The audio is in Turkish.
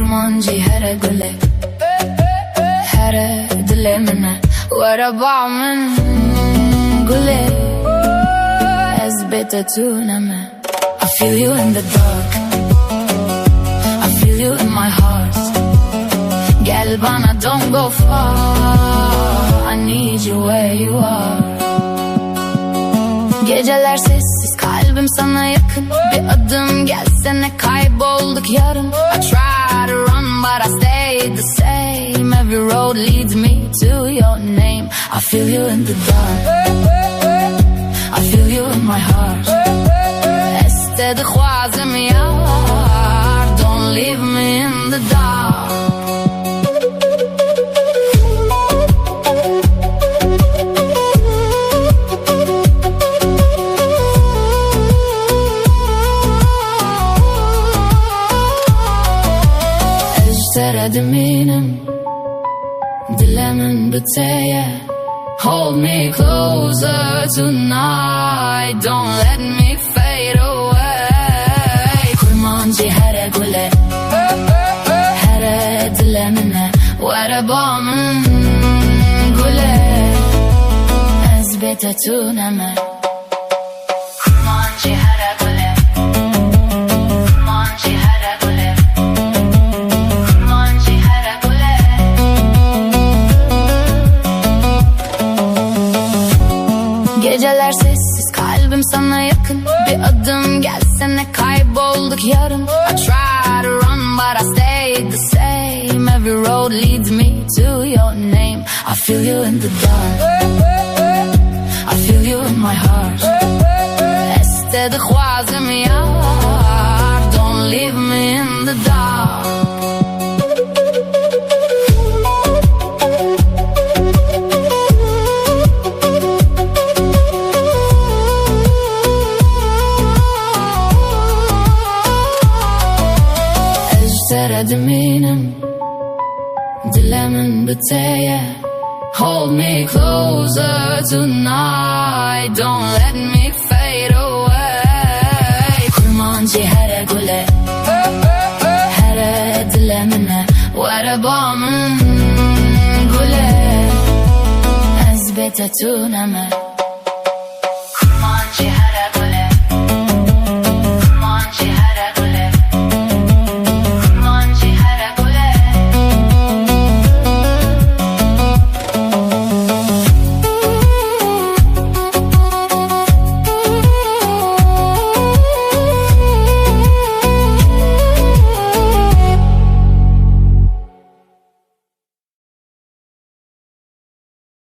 kurmancı here gule here dilemine وربع من gule ezbete tuneme. I feel you in the dark, I feel you in my heart. Gel bana, don't go far, I need you where you are. Geceler sessiz, kalbim sana yakın. Bir adım gelsene, kaybolduk yarın. I try to run but I stay the same. Every road leads me to your name. I feel you in the dark, I feel you in my heart. Estedi khwazim yar, don't leave me in the dark. Eminim dilemin biteye. Hold me closer tonight, don't let me fade away. Kurmancı here gule here dilemine وربع من gule ezbete tuneme. Kurmancı here gule kurmancı here gule. Geceler sessiz, kalbim sana yakın. Bir adım gelsene, kaybolduk yarın. I try to run but I stay the same. Every road leads me to your name. I feel you in the dark, I feel you in my heart. Estedi khwazim yar, don't leave me in the dark. Eminim dilemin biteye. Hold me closer tonight, don't let me fade away. Kurmancı here gule here dilemine وربع من gule ezbete tuneme.